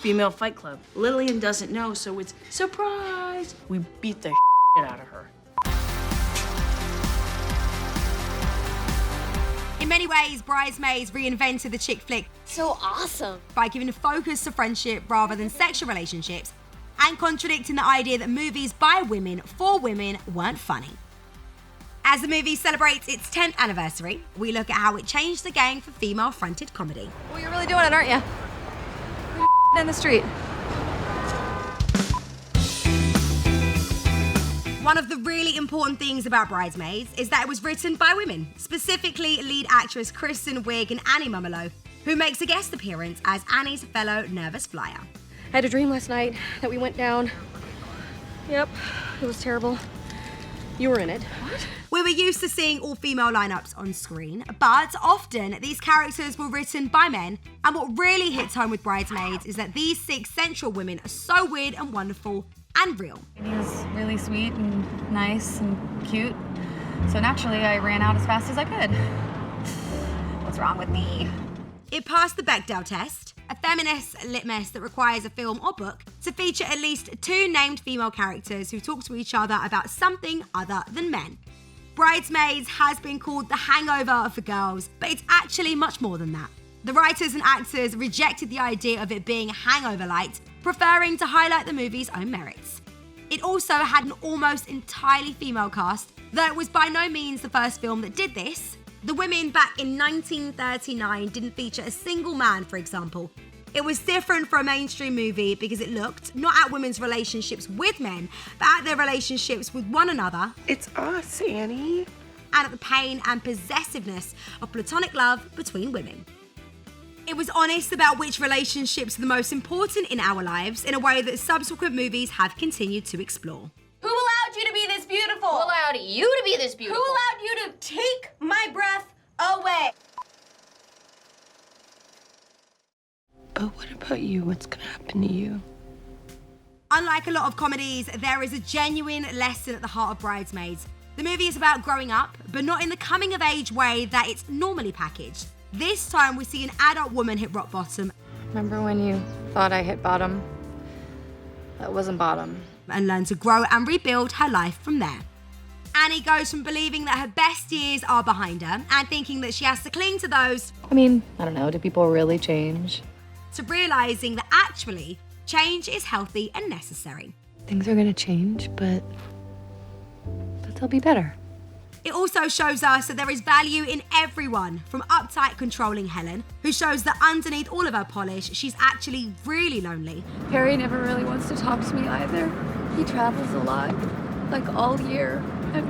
female fight club. Lillian doesn't know, so it's surprise. We beat the shit out of her. In many ways, Bridesmaids reinvented the chick flick So awesome. by giving a focus to friendship rather than sexual relationships, and contradicting the idea that movies by women for women weren't funny. As the movie celebrates its 10th anniversary, we look at how it changed the game for female-fronted comedy. Well, you're really doing it, aren't you? In the street. One of the really important things about Bridesmaids is that it was written by women, specifically lead actress Kristen Wiig and Annie Mumolo, who makes a guest appearance as Annie's fellow nervous flyer. I had a dream last night that we went down. Yep, it was terrible. You were in it. What? We were used to seeing all-female lineups on screen, but often these characters were written by men, and what really hits home with Bridesmaids is that these 6 central women are so weird and wonderful and real. He was really sweet and nice and cute, so naturally I ran out as fast as I could. What's wrong with me? It passed the Bechdel test, a feminist litmus that requires a film or book to feature at least 2 named female characters who talk to each other about something other than men. Bridesmaids has been called the hangover for girls, but it's actually much more than that. The writers and actors rejected the idea of it being hangover light, preferring to highlight the movie's own merits. It also had an almost entirely female cast, though it was by no means the first film that did this. The women back in 1939 didn't feature a single man, for example. It was different for a mainstream movie because it looked not at women's relationships with men, but at their relationships with one another. It's us, Annie. And at the pain and possessiveness of platonic love between women. It was honest about which relationships are the most important in our lives in a way that subsequent movies have continued to explore. Who allowed you to be this beautiful? Who allowed you to be this beautiful? Who allowed you to take my breath away? But what about you? What's gonna happen to you? Unlike a lot of comedies, there is a genuine lesson at the heart of Bridesmaids. The movie is about growing up, but not in the coming-of-age way that it's normally packaged. This time, we see an adult woman hit rock bottom. Remember when you thought I hit bottom? That wasn't bottom. And learn to grow and rebuild her life from there. Annie goes from believing that her best years are behind her and thinking that she has to cling to those, I mean, I don't know, do people really change? to realizing that actually, change is healthy and necessary. Things are gonna change, but they'll be better. It also shows us that there is value in everyone, from uptight, controlling Helen, who shows that underneath all of her polish, she's actually really lonely, Perry never really wants to talk to me either. He travels a lot, like all year, and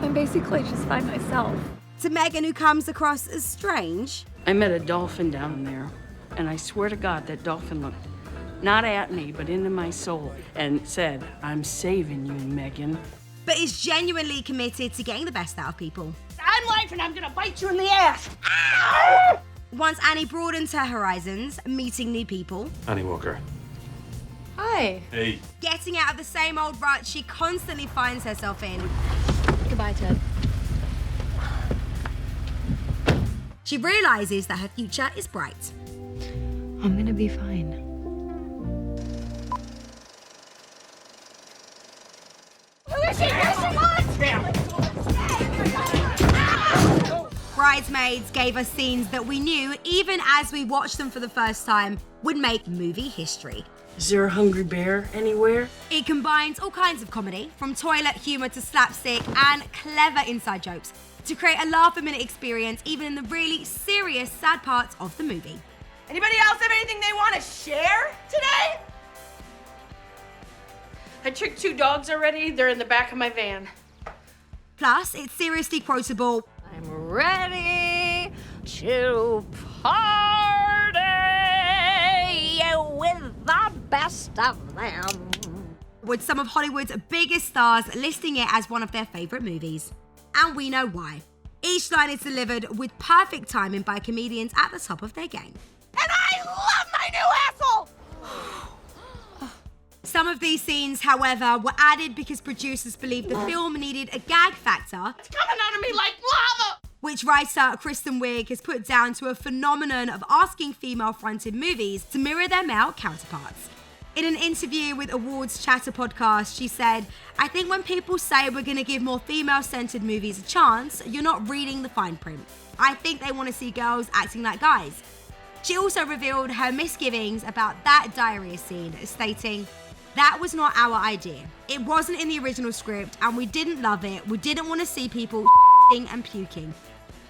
I'm basically just by myself. to Megan, who comes across as strange, I met a dolphin down there, and I swear to God that dolphin looked not at me, but into my soul, and said, "I'm saving you, Megan." but is genuinely committed to getting the best out of people. I'm life and I'm gonna bite you in the ass. Once Annie broadens her horizons, meeting new people, Annie Walker. Hi. Hey. getting out of the same old rut she constantly finds herself in, Goodbye, Ted. she realizes that her future is bright. I'm gonna be fine. Bridesmaids gave us scenes that we knew, even as we watched them for the first time, would make movie history. Is there a hungry bear anywhere? It combines all kinds of comedy, from toilet humor to slapstick and clever inside jokes, to create a laugh-a-minute experience even in the really serious, sad parts of the movie. Anybody else have anything they want to share today? I tricked 2 dogs already. They're in the back of my van. Plus, it's seriously quotable, I'm ready to party with the best of them. with some of Hollywood's biggest stars listing it as one of their favorite movies. And we know why. Each line is delivered with perfect timing by comedians at the top of their game. And I love my new asshole! Some of these scenes, however, were added because producers believed the film needed a gag factor, It's coming out of me like lava. which writer Kristen Wiig has put down to a phenomenon of asking female-fronted movies to mirror their male counterparts. In an interview with Awards Chatter podcast, she said, "I think when people say we're going to give more female-centered movies a chance, you're not reading the fine print. I think they want to see girls acting like guys." She also revealed her misgivings about that diarrhea scene, stating, "That was not our idea. It wasn't in the original script and we didn't love it. We didn't want to see people and puking."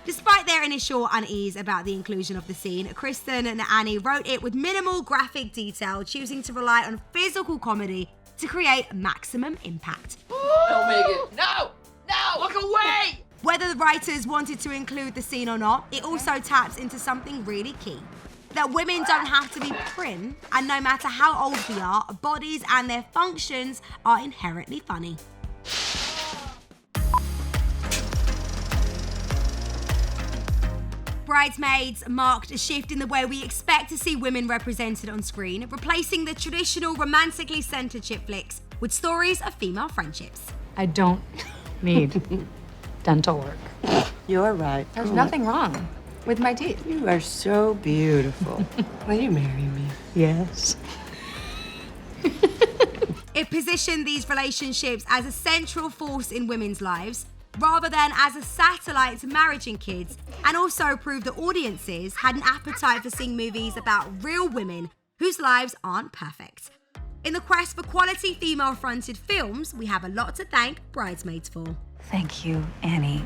Despite their initial unease about the inclusion of the scene, Kristen and Annie wrote it with minimal graphic detail, choosing to rely on physical comedy to create maximum impact. No, Megan. No! No! Look away! Whether the writers wanted to include the scene or not, it also taps into something really key. That women don't have to be prim, and no matter how old we are, bodies and their functions are inherently funny. Bridesmaids marked a shift in the way we expect to see women represented on screen, replacing the traditional romantically centered chick flicks with stories of female friendships. I don't need dental work. You're right. There's nothing wrong with my teeth. You are so beautiful. Will you marry me? Yes. It positioned these relationships as a central force in women's lives, rather than as a satellite to marriage and kids, and also proved that audiences had an appetite for seeing movies about real women whose lives aren't perfect. In the quest for quality female-fronted films, we have a lot to thank Bridesmaids for. Thank you, Annie.